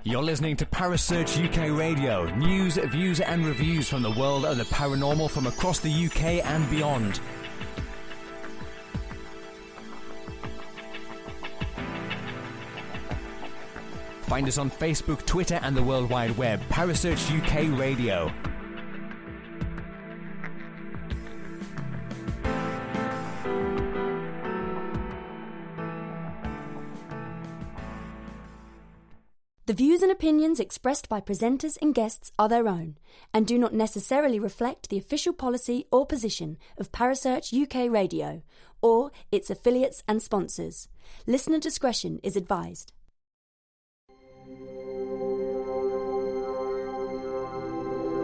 You're listening to Parasearch UK Radio. News, views and reviews from the world of the paranormal from across the UK and beyond. Find us on Facebook, Twitter and the World Wide Web. Parasearch UK Radio. The views and opinions expressed by presenters and guests are their own and do not necessarily reflect the official policy or position of Parasearch UK Radio or its affiliates and sponsors. Listener discretion is advised.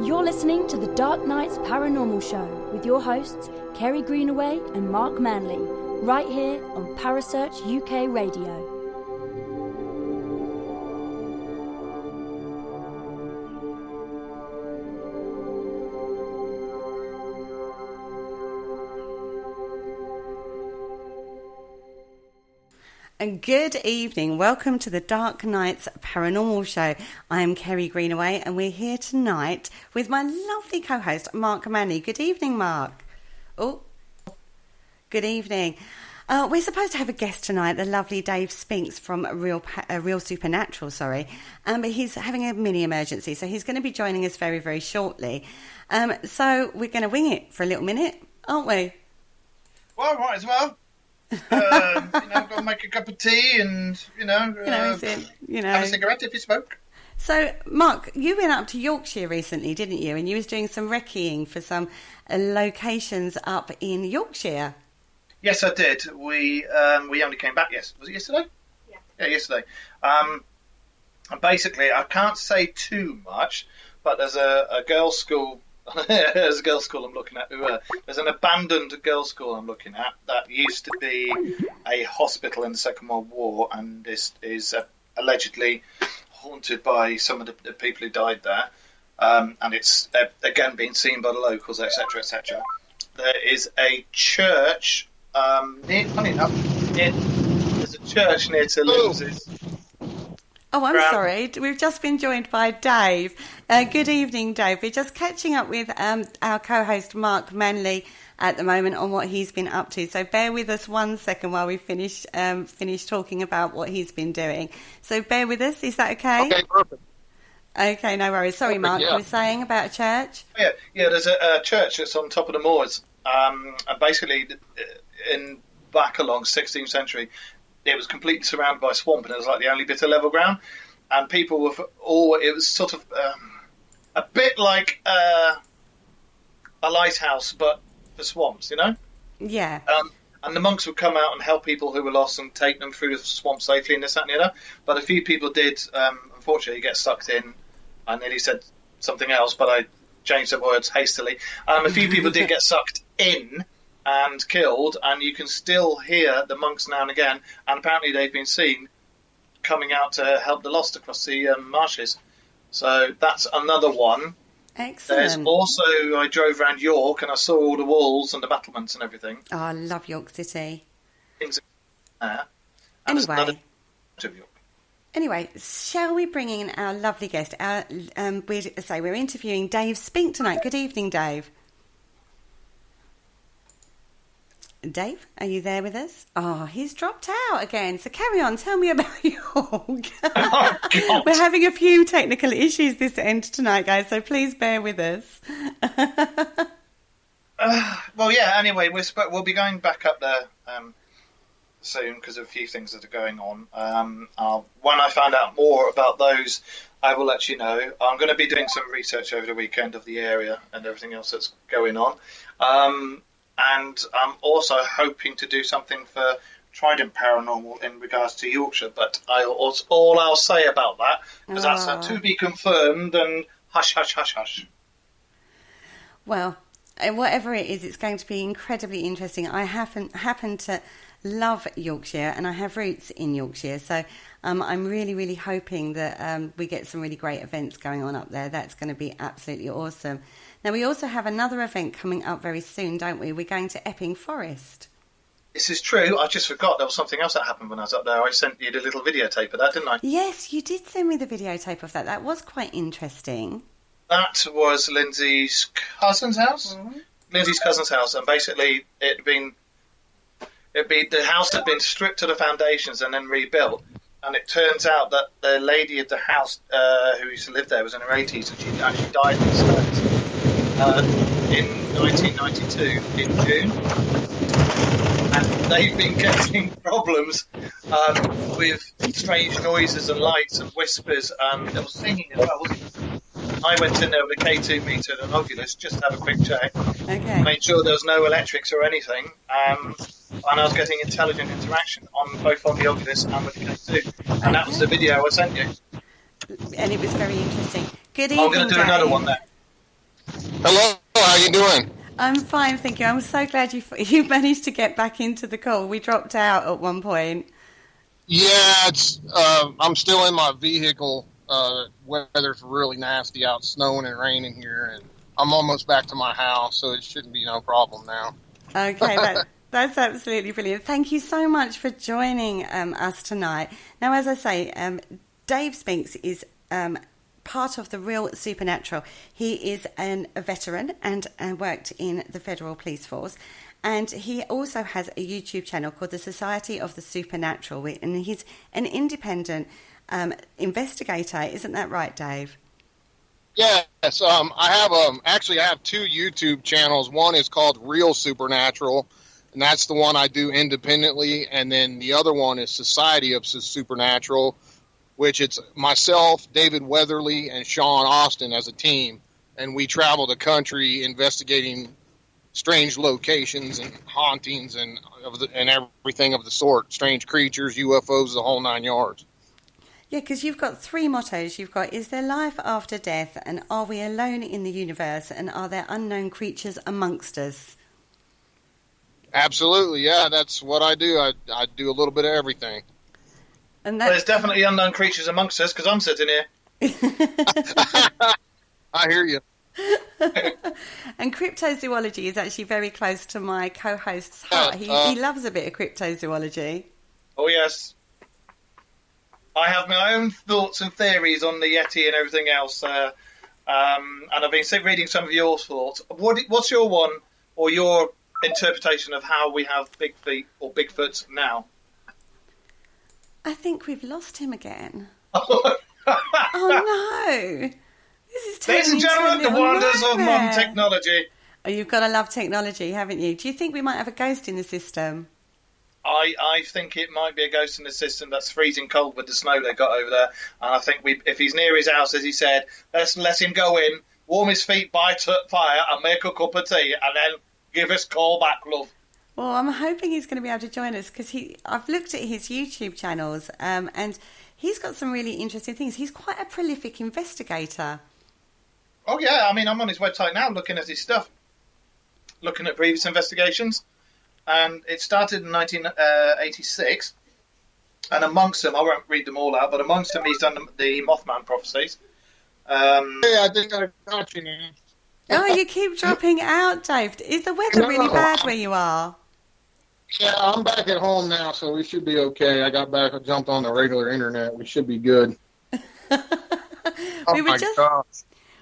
You're listening to the Dark Nights Paranormal Show with your hosts Kerry Greenaway and Mark Manley, right here on Parasearch UK Radio. And good evening. Welcome to the Dark Nights Paranormal Show. I am Kerry Greenaway and we're here tonight with my lovely co-host Mark Manley. Good evening, Mark. Oh, good evening. We're supposed to have a guest tonight, the lovely Dave Spinks from Real Supernatural, but he's having a mini emergency, so he's going to be joining us very, very shortly. So we're going to wing it for a little minute, aren't we? Well, might as well. Go make a cup of tea and, have a cigarette if you smoke. So, Mark, you went up to Yorkshire recently, didn't you? And you was doing some recceing for some locations up in Yorkshire. Yes, I did. We only came back, was it yesterday? Yeah, yesterday. And basically, I can't say too much, but there's a girls' school. There's a girls' school I'm looking at. There's an abandoned girls' school I'm looking at that used to be a hospital in the Second World War, and is allegedly haunted by some of the people who died there. And it's again being seen by the locals, etc., etc. There is a church. Funny enough, there's a church near to Lindsay's. Oh, I'm sorry. We've just been joined by Dave. Good evening, Dave. We're just catching up with our co-host Mark Manley at the moment on what he's been up to. So bear with us 1 second while we finish talking about what he's been doing. So bear with us. Is that okay? Okay, perfect. Okay, no worries. Sorry, Mark. Yeah. You were saying about a church? Yeah. There's a church that's on top of the moors, and basically, back along 16th century. It was completely surrounded by swamp, and it was like the only bit of level ground. And people were it was sort of a bit like a lighthouse, but for swamps, Yeah. And the monks would come out and help people who were lost and take them through the swamp safely and this, that, and the other. But a few people did, unfortunately, get sucked in. I nearly said something else, but I changed the words hastily. A few people did get sucked in and killed, and you can still hear the monks now and again, and apparently they've been seen coming out to help the lost across the marshes. So that's another one. Excellent. There's also, I drove around York and I saw all the walls and the battlements and everything. Oh, I love York City. Things there. Anyway, shall we bring in our lovely guest? We're interviewing Dave Spink tonight. Good evening, Dave. Dave, are you there with us? Oh, he's dropped out again. So carry on. Tell me about York. We're having a few technical issues this end tonight, guys, so please bear with us. Anyway, we'll be going back up there soon because of a few things that are going on. When I find out more about those, I will let you know. I'm going to be doing some research over the weekend of the area and everything else that's going on. And I'm also hoping to do something for Trident Paranormal in regards to Yorkshire, but all I'll say about that, because that's to be confirmed, and hush, hush, hush, hush. Well, whatever it is, it's going to be incredibly interesting. I happen to love Yorkshire, and I have roots in Yorkshire. So I'm really, really hoping that we get some really great events going on up there. That's going to be absolutely awesome. Now, we also have another event coming up very soon, don't we? We're going to Epping Forest. This is true. I just forgot there was something else that happened when I was up there. I sent you the little videotape of that, didn't I? Yes, you did send me the videotape of that. That was quite interesting. That was Lindsay's cousin's house. Mm-hmm. Lindsay's cousin's house, and basically the house had been stripped to the foundations and then rebuilt. And it turns out that the lady of the house who used to live there was in her 80s, and she actually died in 1992 in June. And they've been getting problems with strange noises and lights and whispers, and there was singing as well, wasn't there? I went in there with a K2 meter and an Oculus just to have a quick check. Okay. Made sure there was no electrics or anything. And I was getting intelligent interaction on both on the Oculus and with the K2. And that was the video I sent you. And it was very interesting. Good evening, I'm going to do another one there. Hello, how you doing? I'm fine, thank you. I'm so glad you managed to get back into the call. We dropped out at one point. Yeah, I'm still in my vehicle. Weather's really nasty out, snowing and raining here, and I'm almost back to my house, so it shouldn't be no problem now. Okay, that's absolutely brilliant. Thank you so much for joining us tonight. Now, as I say, Dave Spinks is part of the Real Supernatural. He is a veteran and worked in the Federal Police Force. And he also has a YouTube channel called The Society of the Supernatural. And he's an independent investigator. Isn't that right, Dave? Yes, I have two YouTube channels. One is called Real Supernatural, and that's the one I do independently. And then the other one is Society of Supernatural, which it's myself, David Weatherly, and Sean Austin as a team. And we travel the country investigating strange locations and hauntings and everything of the sort. Strange creatures, UFOs, the whole 9 yards. Yeah, because you've got three mottos. You've got, is there life after death? And are we alone in the universe? And are there unknown creatures amongst us? Absolutely, yeah, that's what I do. I do a little bit of everything. And Well, there's definitely unknown creatures amongst us, because I'm sitting here. I hear you. And cryptozoology is actually very close to my co-host's heart. He loves a bit of cryptozoology. Oh, yes. I have my own thoughts and theories on the Yeti and everything else, and I've been reading some of your thoughts. What's your one, or your interpretation of how we have big feet or Bigfoots now? I think we've lost him again. Oh no! This is Ladies and gentlemen, the wonders of modern technology. Oh, you've got to love technology, haven't you? Do you think we might have a ghost in the system? I think it might be a ghost in the system that's freezing cold with the snow they got over there. And I think if he's near his house, as he said, let's let him go in, warm his feet by fire, and make a cup of tea, and then give us call back, love. Well, I'm hoping he's going to be able to join us, because I've looked at his YouTube channels, and he's got some really interesting things. He's quite a prolific investigator. Oh, yeah. I mean, I'm on his website now looking at his stuff, looking at previous investigations. And it started in 1986. And amongst them, I won't read them all out, but amongst them, he's done the Mothman prophecies. Hey, I think I got you now. Oh, you keep dropping out, Dave. Is the weather really bad where you are? Yeah, I'm back at home now, so we should be okay. I got back, I jumped on the regular internet. We should be good.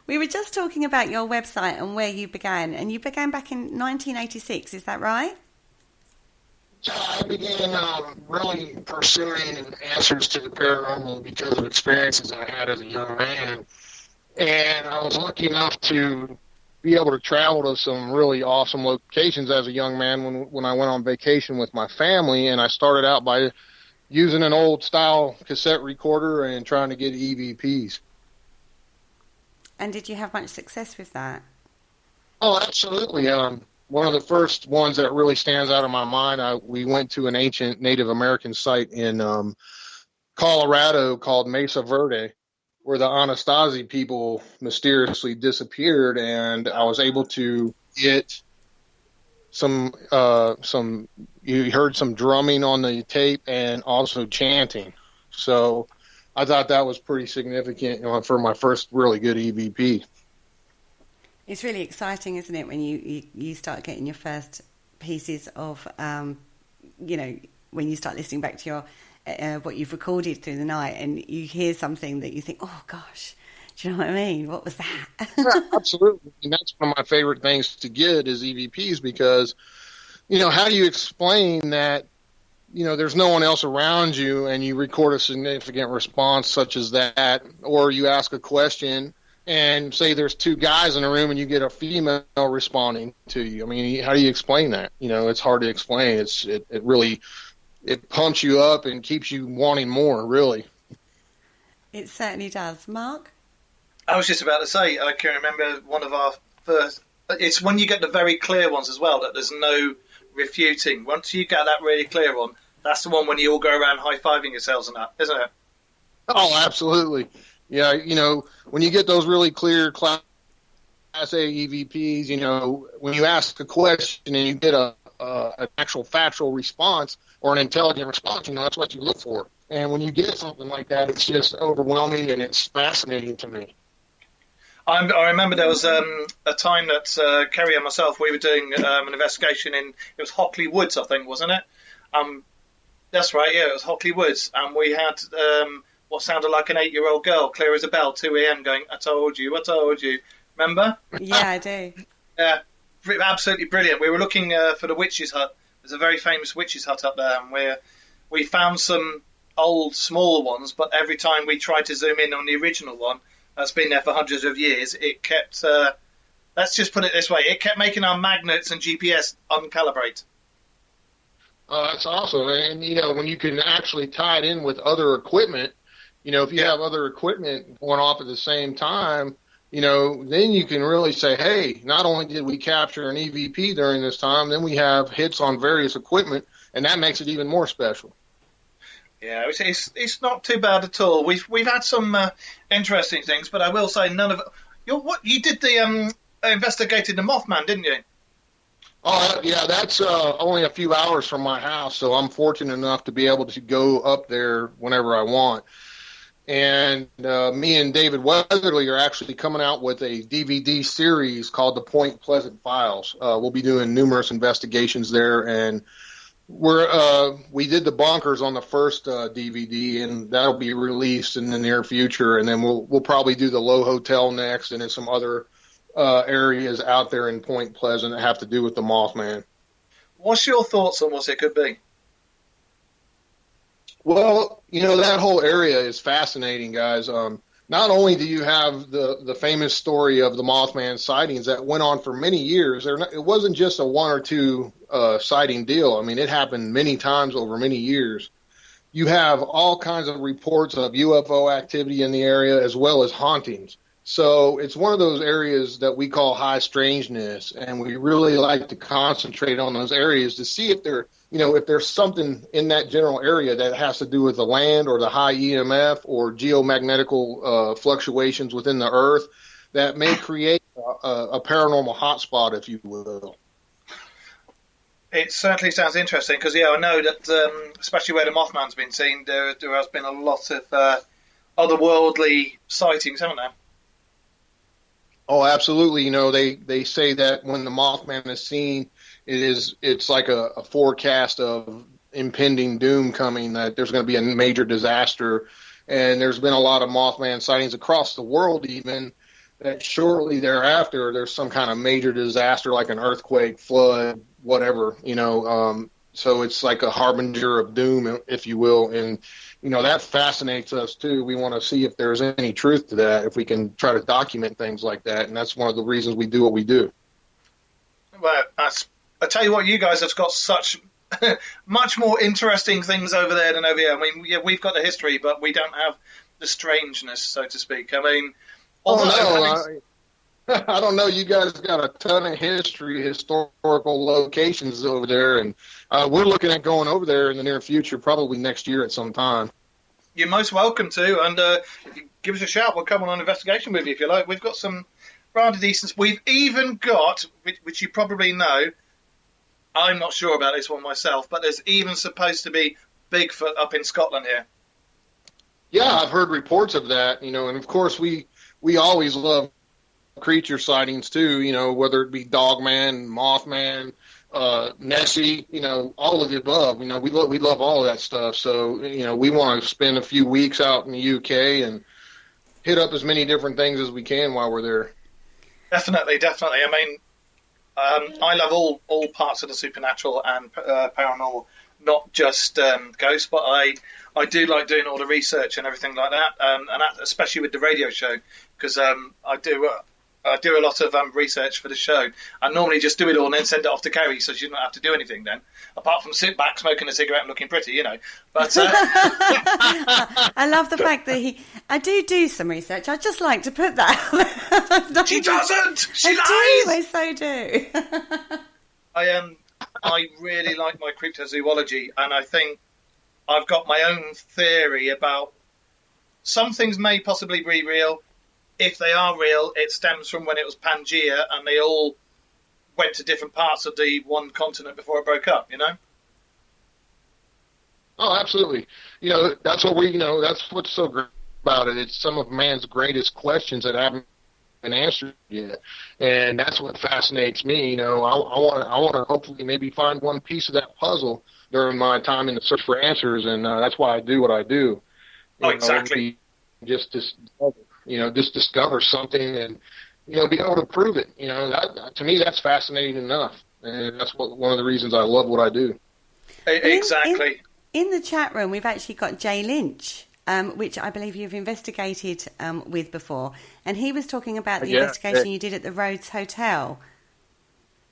We were just talking about your website and where you began, and you began back in 1986, is that right? Yeah, I began really pursuing answers to the paranormal because of experiences I had as a young man. And I was lucky enough to be able to travel to some really awesome locations as a young man when I went on vacation with my family. And I started out by using an old style cassette recorder and trying to get EVPs. And did you have much success with that? Oh, absolutely. One of the first ones that really stands out in my mind, we went to an ancient Native American site in Colorado called Mesa Verde, where the Anasazi people mysteriously disappeared, and I was able to get you heard some drumming on the tape and also chanting. So I thought that was pretty significant for my first really good EVP. It's really exciting, isn't it, when you start getting your first pieces of, when you start listening back to your what you've recorded through the night, and you hear something that you think, oh gosh, do you know what I mean? What was that? Yeah, absolutely. And that's one of my favorite things to get is EVPs, because, how do you explain that, there's no one else around you and you record a significant response such as that, or you ask a question and say there's two guys in a room and you get a female responding to you. I mean, how do you explain that? It's hard to explain. It really pumps you up and keeps you wanting more, really. It certainly does. Mark? I was just about to say, I can remember one of our first, it's when you get the very clear ones as well, that there's no refuting. Once you get that really clear one, that's the one when you all go around high-fiving yourselves and that, isn't it? Oh, absolutely. Yeah, when you get those really clear Class A EVPs, when you ask a question and you get an actual factual response or an intelligent response, that's what you look for. And when you get something like that, it's just overwhelming and it's fascinating to me. I remember there was a time that Kerry and myself, we were doing an investigation it was Hockley Woods, I think, wasn't it? That's right, yeah, it was Hockley Woods. And we had what sounded like an 8-year-old girl, clear as a bell, 2 a.m. going, I told you. Remember? Yeah, I do. Yeah, absolutely brilliant. We were looking for the witch's hut. There's a very famous witch's hut up there, and we found some old, smaller ones, but every time we tried to zoom in on the original one, that's been there for hundreds of years, it kept, let's just put it this way, it kept making our magnets and GPS uncalibrate. Oh, that's awesome. And, when you can actually tie it in with other equipment, if you have other equipment going off at the same time, then you can really say, hey, not only did we capture an EVP during this time, then we have hits on various equipment, and that makes it even more special. Yeah, it's not too bad at all. We've had some interesting things, but I will say none of you did the investigated the Mothman, didn't you? Oh yeah, that's only a few hours from my house, so I'm fortunate enough to be able to go up there whenever I want. And me and David Weatherly are actually coming out with a DVD series called the Point Pleasant Files. We'll be doing numerous investigations there, and we did the bunkers on the first DVD, and that'll be released in the near future. And then we'll probably do the Low Hotel next, and then some other areas out there in Point Pleasant that have to do with the Mothman. What's your thoughts on what it could be? Well, that whole area is fascinating, guys. Not only do you have the famous story of the Mothman sightings that went on for many years, it wasn't just a one or two sighting deal. I mean, it happened many times over many years. You have all kinds of reports of UFO activity in the area as well as hauntings. So it's one of those areas that we call high strangeness, and we really like to concentrate on those areas to see if if there's something in that general area that has to do with the land or the high EMF or geomagnetical fluctuations within the earth that may create a paranormal hotspot, if you will. It certainly sounds interesting because, I know that especially where the Mothman's been seen, there has been a lot of otherworldly sightings, haven't there? Oh, absolutely. They say that when the Mothman is seen, it's like a forecast of impending doom coming, that there's going to be a major disaster. And there's been a lot of Mothman sightings across the world, even that shortly thereafter there's some kind of major disaster like an earthquake, flood, whatever, so it's like a harbinger of doom, if you will. And that fascinates us too. We want to see if there's any truth to that, if we can try to document things like that, and that's one of the reasons we do what we do. Well, I tell you what, you guys have got such much more interesting things over there than over here. I mean, yeah, we've got the history, but we don't have the strangeness, so to speak. I mean, I don't know. You guys got a ton of historical locations over there, and we're looking at going over there in the near future, probably next year at some time. You're most welcome to, and if you give us a shout, we'll come on an investigation with you if you like. We've got some rather decent. We've even got, which you probably know, I'm not sure about this one myself, but there's even supposed to be Bigfoot up in Scotland here. Yeah, I've heard reports of that, and of course we always love creature sightings too, whether it be Dogman, Mothman, Nessie, all of the above. We love all of that stuff. So, we want to spend a few weeks out in the UK and hit up as many different things as we can while we're there. Definitely. I mean, I love all parts of the supernatural and paranormal, not just ghosts, but I do like doing all the research and everything like that, and that, especially with the radio show, because I do a lot of research for the show. I normally just do it all and then send it off to Kerry, so she doesn't have to do anything then, apart from sit back, smoking a cigarette and looking pretty, But I love the fact that I do some research. I'd just like to put that. She doesn't! She lies! I so do. I really like my cryptozoology, and I think I've got my own theory about some things may possibly be real. If they are real, it stems from when it was Pangea and they all went to different parts of the one continent before it broke up, Oh, absolutely. That's what that's what's so great about it. It's some of man's greatest questions that haven't been answered yet. And that's what fascinates me. I want to hopefully maybe find one piece of that puzzle during my time in the search for answers. And that's why I do what I do. Exactly. Just discover something and, be able to prove it. That, to me, that's fascinating enough. And that's one of the reasons I love what I do. Exactly. In the chat room, we've actually got Jay Lynch, which I believe you've investigated with before. And he was talking about the investigation you did at the Rhodes Hotel.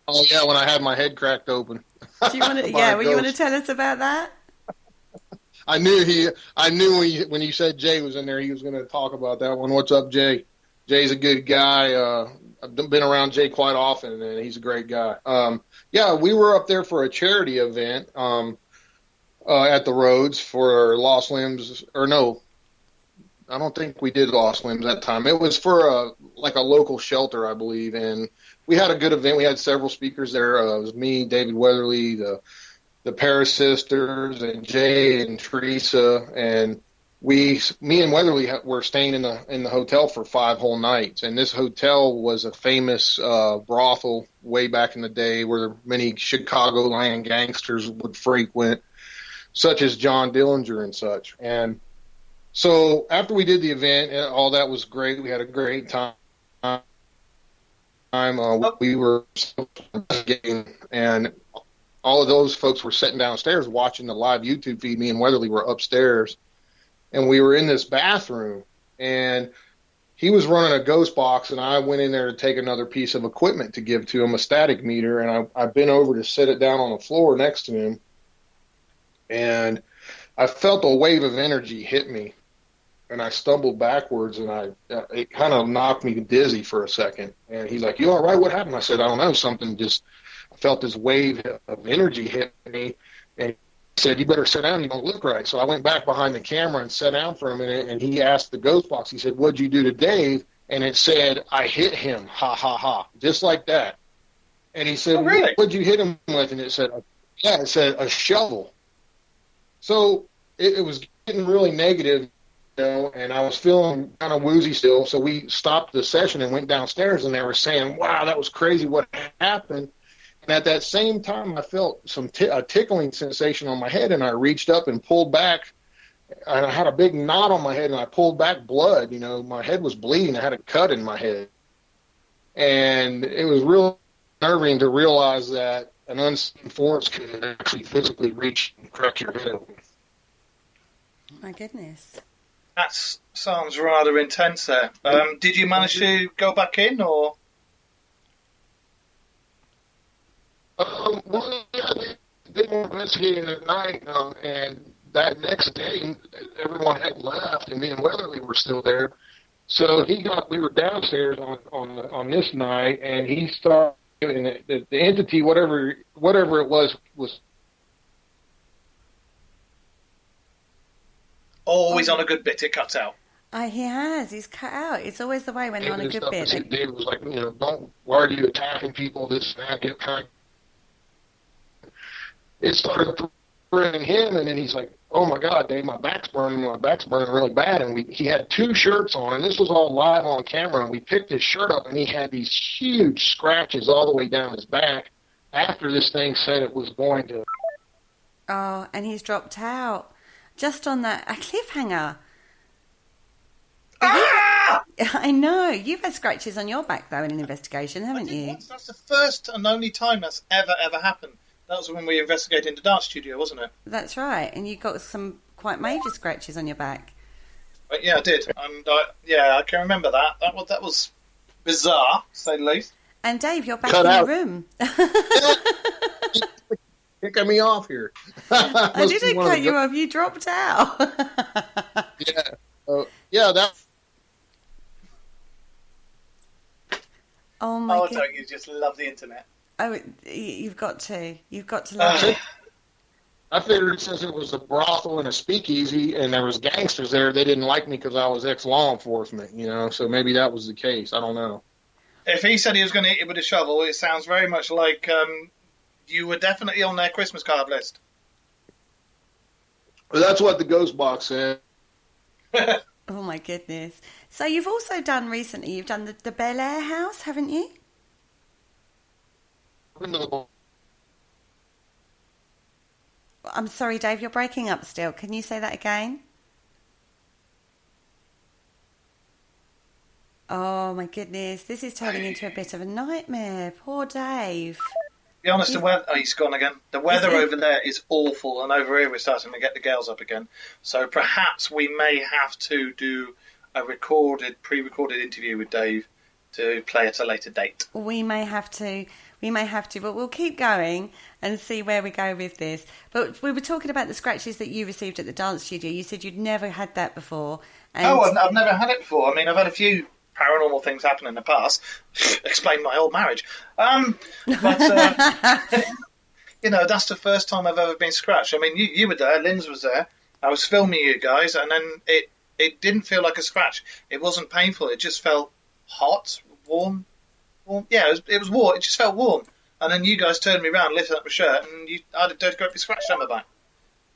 Oh, yeah, when I had my head cracked open. Do you want to, you want to tell us about that? I knew when you said Jay was in there, he was going to talk about that one. What's up, Jay? Jay's a good guy. I've been around Jay quite often, and he's a great guy. We were up there for a charity event at the Rhodes for Lost Limbs. Or no, I don't think we did Lost Limbs that time. It was for a local shelter, I believe, and we had a good event. We had several speakers there. It was me, David Weatherly, the Paris sisters, and Jay and Teresa, and me and Weatherly were staying in the hotel for 5 whole nights. And this hotel was a famous brothel way back in the day where many Chicagoland gangsters would frequent, such as John Dillinger and such. And so after we did the event, all that was great. We had a great time. We were investigating, and all of those folks were sitting downstairs watching the live YouTube feed. Me and Weatherly were upstairs, and we were in this bathroom, and he was running a ghost box, and I went in there to take another piece of equipment to give to him, a static meter, and I bent over to set it down on the floor next to him, and I felt a wave of energy hit me, and I stumbled backwards, and it kind of knocked me dizzy for a second. And he's like, "You all right? What happened?" I said, "I don't know. I felt this wave of energy hit me." And he said, "You better sit down. You don't look right." So I went back behind the camera and sat down for a minute, and he asked the ghost box, he said, "What'd you do to Dave?" And it said, "I hit him. Ha, ha, ha." Just like that. And he said, "Oh, really? What'd you hit him with?" And it said, a shovel. So it was getting really negative, and I was feeling kind of woozy still. So we stopped the session and went downstairs, and they were saying, "Wow, that was crazy what happened." And at that same time, I felt a tickling sensation on my head, and I reached up and pulled back, and I had a big knot on my head, and I pulled back blood. My head was bleeding. I had a cut in my head. And it was real unnerving to realize that an unseen force could actually physically reach and crack your head open. My goodness. That sounds rather intense there. Did you manage to go back in, or? They were investigating at night, and that next day, everyone had left, and me and Weatherly were still there. So we were downstairs on this night, and he started, and the entity, whatever it was always on a good bit. It cuts out. He has. He's cut out. It's always the way when they're on a good bit. David was like, "Don't. Why are you attacking people? This and that." it started threatening him, and then he's like, "Oh my God, Dave, my back's burning really bad." And he had 2 shirts on, and this was all live on camera. And we picked his shirt up, and he had these huge scratches all the way down his back. After this thing said it was going to. Oh, and he's dropped out just on a cliffhanger. Ah! I know. You've had scratches on your back, though, in an investigation, haven't you? Once. That's the first and only time that's ever happened. That was when we investigated in the dance studio, wasn't it? That's right. And you got some quite major scratches on your back. But yeah, I did. And I can remember that. That was bizarre, to say the least. And Dave, you're back Cut in out. the room. Kicking me off here. I didn't cut you off. You dropped out. Yeah. That. Oh my god! Don't you just love the internet? Oh, you've got to love it. I figured since it was a brothel and a speakeasy and there was gangsters there, they didn't like me because I was ex-law enforcement, so maybe that was the case. I don't know. If he said he was going to hit you with a shovel, it sounds very much like you were definitely on their Christmas card list. Well, that's what the ghost box said. Oh my goodness! So you've also done recently. You've done the Bel Air house, haven't you? I'm sorry, Dave. You're breaking up still. Can you say that again? Oh my goodness! This is turning into a bit of a nightmare. Poor Dave. Be honest, the weather. Oh, he's gone again. The weather over there is awful, and over here we're starting to get the gales up again. So perhaps we may have to do a pre-recorded interview with Dave to play at a later date. We may have to, but we'll keep going and see where we go with this. But we were talking about the scratches that you received at the dance studio. You said you'd never had that before. And I've never had it before. I mean, I've had a few paranormal things happen in the past. Explain my old marriage. But that's the first time I've ever been scratched. I mean, you were there, Linz was there. I was filming you guys, and then it didn't feel like a scratch. It wasn't painful. It just felt hot, warm. Yeah, it was warm. It just felt warm. And then you guys turned me around, lifted up my shirt, and I had a dirty great big scratch down my back.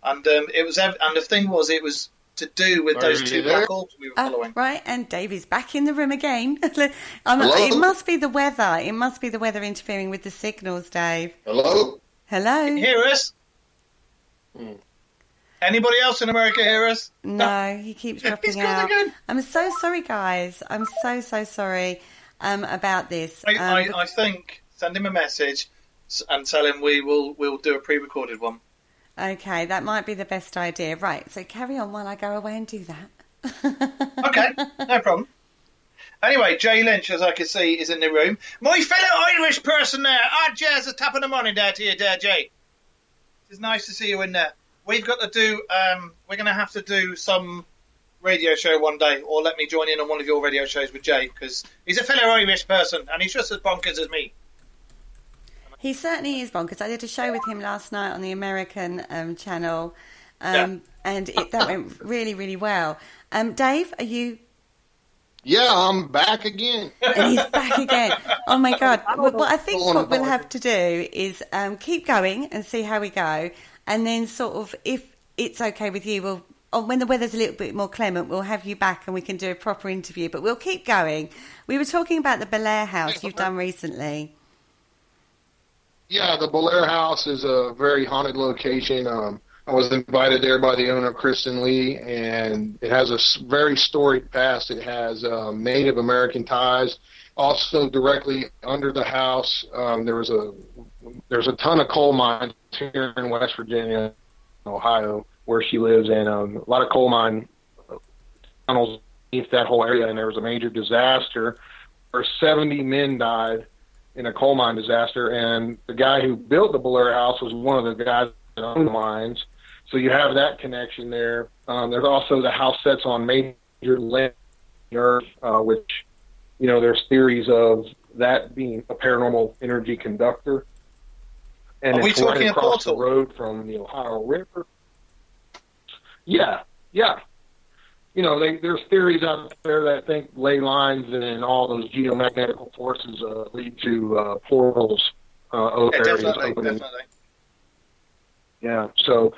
And and the thing was, it was to do with those 2 black orbs we were following. Right, and Davey's back in the room again. It must be the weather. It must be the weather interfering with the signals, Dave. Hello? Hello? Can you hear us? Anybody else in America hear us? No, he keeps dropping out. Again. I'm so sorry, guys. I'm so sorry about this. I think send him a message and tell him we'll do a pre-recorded one. Okay, that might be the best idea. Right, so carry on while I go away and do that. Okay, no problem. Anyway, Jay Lynch, as I can see, is in the room. My fellow Irish person there. Jazz, a tap in the morning there to you there, Jay. It's nice to see you in there. We've got to do, we're going to have to do some radio show one day, or let me join in on one of your radio shows with Jay, because he's a fellow Irish person, and he's just as bonkers as me. He certainly is bonkers. I did a show with him last night on the American channel, and that went really, really well. Dave, are you... Yeah, I'm back again. And he's back again. Oh, my God. Well, I think what we'll have to do is keep going and see how we go, and then sort of, if it's okay with you, when the weather's a little bit more clement, we'll have you back and we can do a proper interview. But we'll keep going. We were talking about the Bel Air house you've done recently. Yeah, the Bel Air house is a very haunted location. I was invited there by the owner, Kristen Lee, and it has a very storied past. It has Native American ties. Also, directly under the house, there's a ton of coal mines here in West Virginia, Ohio, where she lives, and a lot of coal mine tunnels beneath that whole area. And there was a major disaster where 70 men died in a coal mine disaster, and the guy who built the Bel Air house was one of the guys that owned the mines. So you have that connection there. There's also the house sets on major land on Earth, which, there's theories of that being a paranormal energy conductor. And Are we it's talking right across a portal? the road from the Ohio River. Yeah. There's theories out there that think ley lines and all those geomagnetic forces lead to portals, areas opening. Definitely. Yeah. So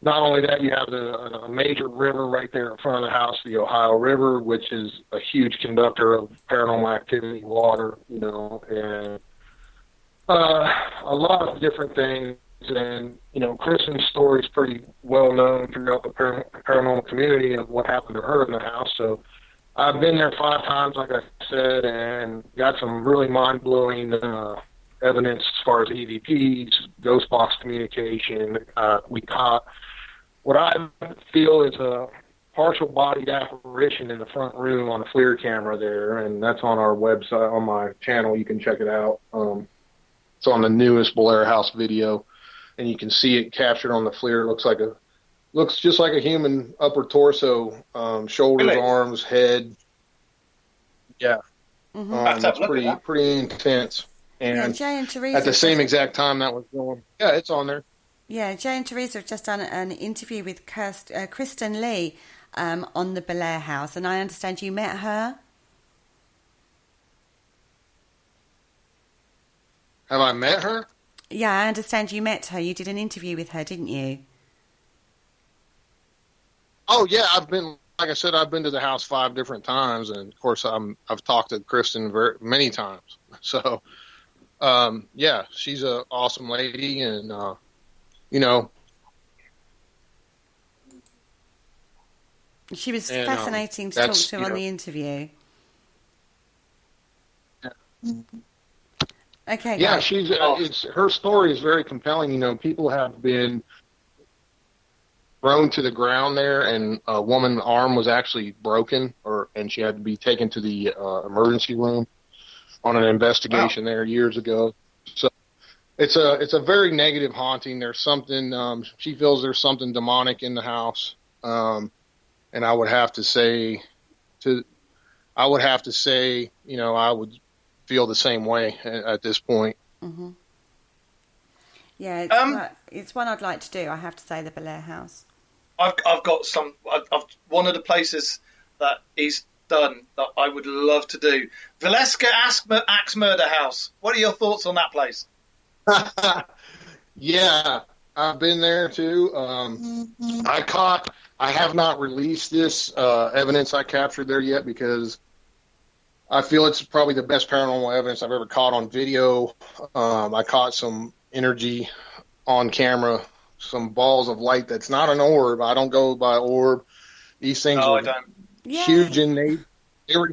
not only that, you have a major river right there in front of the house, the Ohio River, which is a huge conductor of paranormal activity, water, and a lot of different things. And, Kristen's story is pretty well known throughout the paranormal community of what happened to her in the house. So I've been there 5 times, like I said, and got some really mind-blowing evidence as far as EVPs, ghost box communication. We caught what I feel is a partial bodied apparition in the front room on a FLIR camera there, and that's on our website, on my channel. You can check it out. It's on the newest Blair House video, and you can see it captured on the FLIR. It looks just like a human upper torso, shoulders, Really? arms, head. Yeah. Mm-hmm. It's pretty intense. And Jay and Teresa at the same exact time that was going. Yeah, it's on there. Yeah, Jay and Teresa have just done an interview with Kristen Lee on the Belair House, and I understand you met her. Have I met her? Yeah, I understand you met her. You did an interview with her, didn't you? Oh yeah, like I said, I've been to the house 5 different times, and of course I've talked to Kristen many times. So, yeah, she's an awesome lady, and she was fascinating to talk to on the interview. Okay. Yeah, her story is very compelling. People have been thrown to the ground there, and a woman's arm was actually broken, and she had to be taken to the emergency room on an investigation there years ago. So it's a very negative haunting. There's something she feels there's something demonic in the house, and I would have to say, I would feel the same way at this point. Mm-hmm. Yeah, it's one I'd like to do. I have to say, the Belair House. I've got one of the places that he's done that I would love to do. Valeska Axe Murder House. What are your thoughts on that place? Yeah, I've been there too. I have not released this evidence I captured there yet because I feel it's probably the best paranormal evidence I've ever caught on video. I caught some energy on camera, some balls of light that's not an orb. I don't go by orb. These things are huge in nature. They were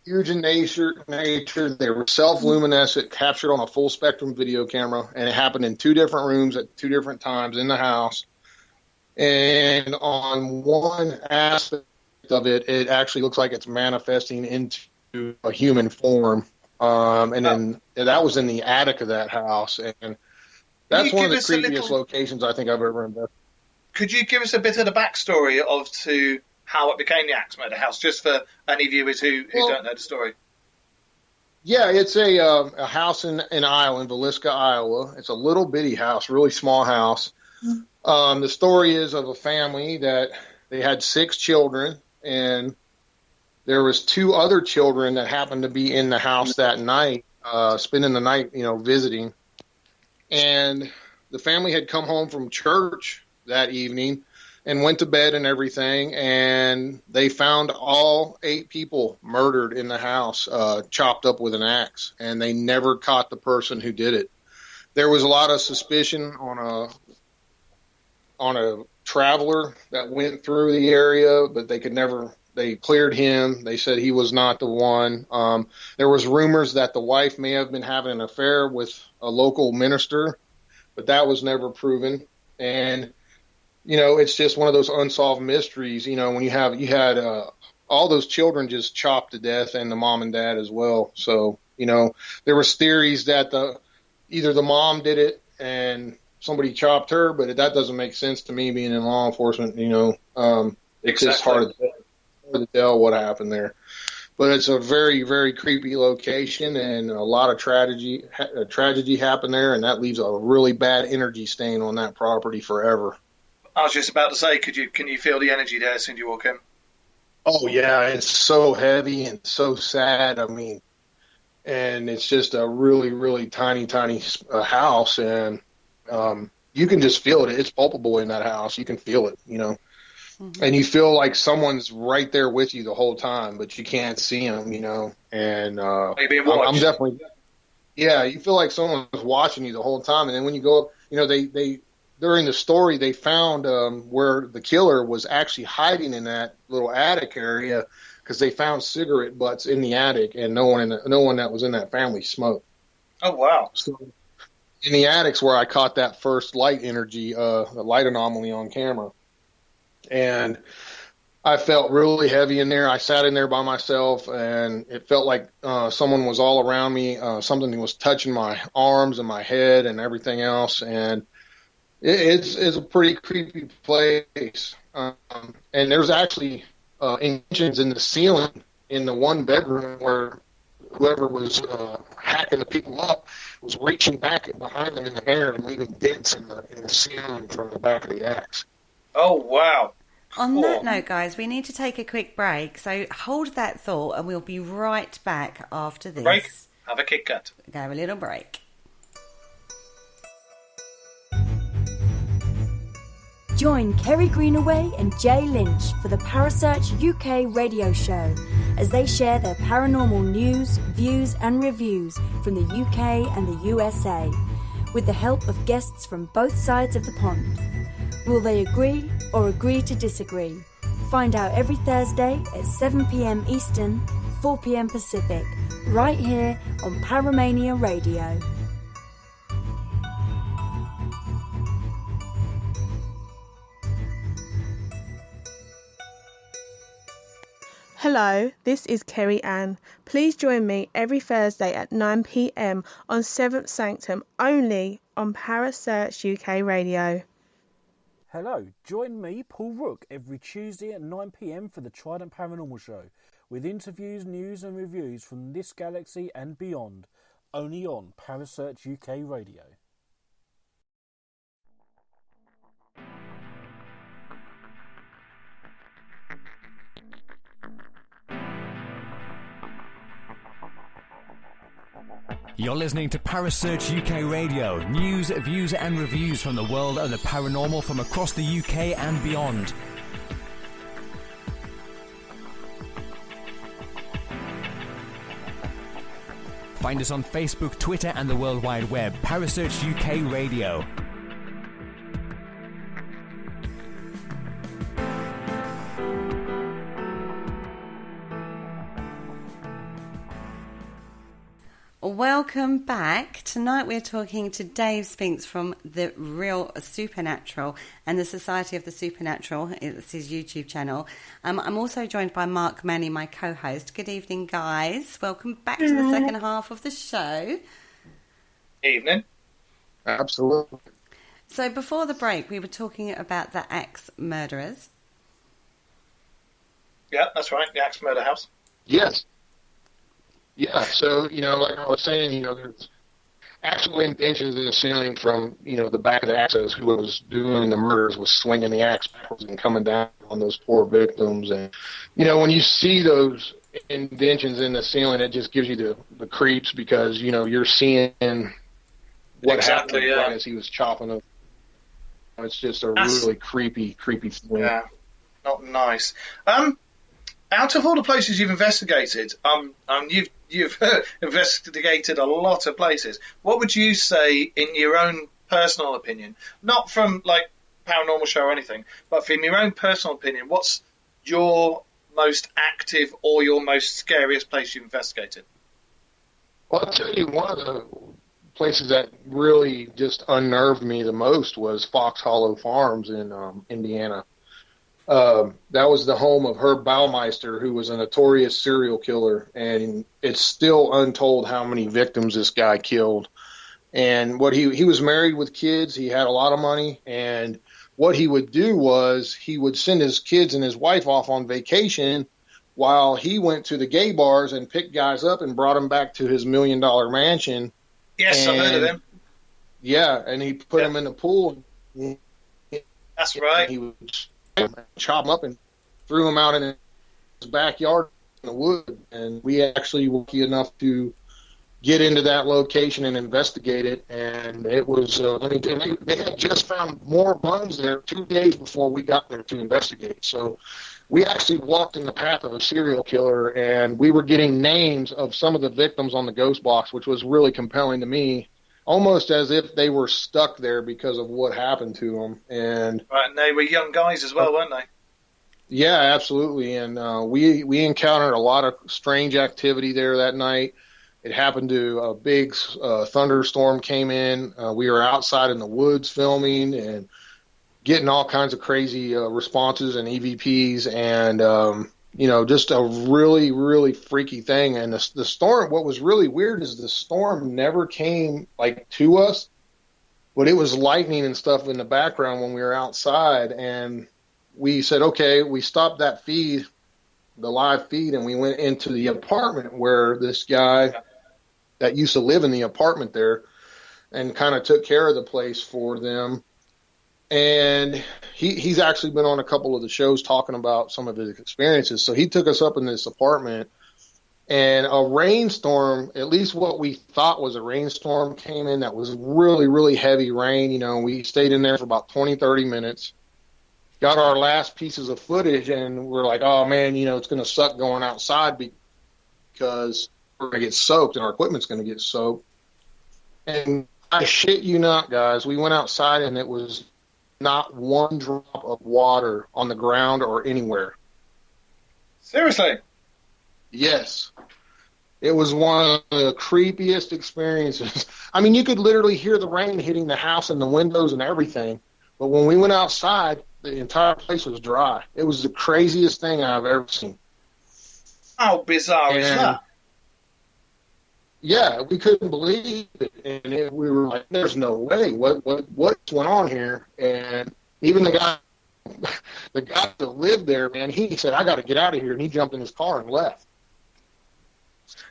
huge in nature. They were self-luminescent, captured on a full spectrum video camera, and it happened in 2 different rooms at 2 different times in the house. And on one aspect of it, it actually looks like it's manifesting into a human form. And then that was in the attic of that house. And that's one of the creepiest locations I think I've ever investigated. Could you give us a bit of the backstory to how it became the Axe Murder House, just for any viewers who don't know the story? Yeah, it's a house in Iowa, in Valeska, Iowa. It's a little bitty house, really small house. The story is of a family that they had 6 children, and there was 2 other children that happened to be in the house that night, spending the night, visiting. And the family had come home from church that evening and went to bed and everything, and they found all 8 people murdered in the house, chopped up with an axe, and they never caught the person who did it. There was a lot of suspicion on a traveler that went through the area, but they cleared him. They said he was not the one. There was rumors that the wife may have been having an affair with a local minister, but that was never proven. And it's just one of those unsolved mysteries. When you had all those children just chopped to death, and the mom and dad as well. So there was theories that either the mom did it and somebody chopped her, but that doesn't make sense to me being in law enforcement. It's just hard to tell what happened there. But it's a very, very creepy location, and a lot of tragedy happened there, and that leaves a really bad energy stain on that property forever. I was just about to say, can you feel the energy there as soon as you walk in? Oh yeah, it's so heavy and so sad. I mean, and it's just a really, really tiny house, and you can just feel it. It's palpable in that house. You can feel it, Mm-hmm. and you feel like someone's right there with you the whole time, but you can't see them, and I'm definitely, yeah, you feel like someone's watching you the whole time. And then when you go up, they during the story, they found where the killer was actually hiding in that little attic area, because they found cigarette butts in the attic, and no one that was in that family smoked. Oh, wow. So in the attic's where I caught that first light energy, the light anomaly on camera. And I felt really heavy in there. I sat in there by myself, and it felt like someone was all around me. Something was touching my arms and my head and everything else. And it's a pretty creepy place. And there's actually injuns in the ceiling in the one bedroom where whoever was hacking the people up was reaching back behind them in the air and leaving dents in the ceiling from the back of the axe. Oh, wow. On that note, guys, we need to take a quick break. So hold that thought, and we'll be right back after this. Break. Have a Kit Kat. Go have a little break. Join Kerry Greenaway and Jay Lynch for the Parasearch UK radio show as they share their paranormal news, views and reviews from the UK and the USA, with the help of guests from both sides of the pond. Will they agree or agree to disagree? Find out every Thursday at 7 p.m. Eastern, 4 p.m. Pacific, right here on Paramania Radio. Hello, this is Kerry Ann. Please join me every Thursday at 9 p.m. on 7th Sanctum, only on Parasearch UK Radio. Hello, join me, Paul Rook, every Tuesday at 9 p.m. for the Trident Paranormal Show, with interviews, news and reviews from this galaxy and beyond, only on Parasearch UK Radio. You're listening to Parasearch UK Radio, news, views and reviews from the world of the paranormal from across the UK and beyond. Find us on Facebook, Twitter and the World Wide Web, Parasearch UK Radio. Welcome back. Tonight we're talking to Dave Spinks from The Real Supernatural and the Society of the Supernatural. It's his YouTube channel. I'm also joined by Mark Manley, my co-host. Good evening, guys. Welcome back to the second half of the show. Evening. Absolutely. So before the break, we were talking about the axe murderers. Yeah, that's right. The Axe Murder House. Yes. Yeah, so, like I was saying, there's actual indentions in the ceiling from, the back of the axes. Who was doing the murders was swinging the axe backwards and coming down on those poor victims. And, when you see those indentions in the ceiling, it just gives you the creeps because, you're seeing what happened right as he was chopping them. It's just a really creepy feeling. Yeah, not nice. Out of all the places you've investigated, you've investigated a lot of places. What would you say, in your own personal opinion, not from like Paranormal Show or anything, but from your own personal opinion, what's your most active or your most scariest place you've investigated? Well, I'll tell you, one of the places that really just unnerved me the most was Fox Hollow Farms in Indiana. That was the home of Herb Baumeister, who was a notorious serial killer, and it's still untold how many victims this guy killed. And what he was married with kids, he had a lot of money, and what he would do was he would send his kids and his wife off on vacation while he went to the gay bars and picked guys up and brought them back to his $1 million mansion. Yes, I've heard of him. Yeah, and he put them in the pool. That's right. He would chop them up and threw them out in his backyard in the wood. And we actually were lucky enough to get into that location and investigate it. And it was, they had just found more bones there 2 days before we got there to investigate. So we actually walked in the path of a serial killer, and we were getting names of some of the victims on the ghost box, which was really compelling to me, almost as if they were stuck there because of what happened to them. And they were young guys as well, weren't they? Yeah, absolutely. And we encountered a lot of strange activity there that night. It happened to a big thunderstorm came in. We were outside in the woods filming and getting all kinds of crazy responses and EVPs, and just a really, really freaky thing. And the storm, what was really weird is the storm never came to us, but it was lightning and stuff in the background when we were outside. And we said, okay, we stopped that feed, the live feed, and we went into the apartment where this guy that used to live in the apartment there and kind of took care of the place for them. And he's actually been on a couple of the shows talking about some of his experiences. So he took us up in this apartment, and a rainstorm, at least what we thought was a rainstorm, came in that was really, really heavy rain. We stayed in there for about 20, 30 minutes, got our last pieces of footage, and we're like, oh, man, it's going to suck going outside because we're going to get soaked and our equipment's going to get soaked. And I shit you not, guys, we went outside and it was not one drop of water on the ground or anywhere. Seriously? Yes. It was one of the creepiest experiences. I mean, you could literally hear the rain hitting the house and the windows and everything. But when we went outside, the entire place was dry. It was the craziest thing I've ever seen. How bizarre is that? Yeah, we couldn't believe it, and we were like, "There's no way! What's going on here?" And even the guy that lived there, man, he said, "I got to get out of here," and he jumped in his car and left.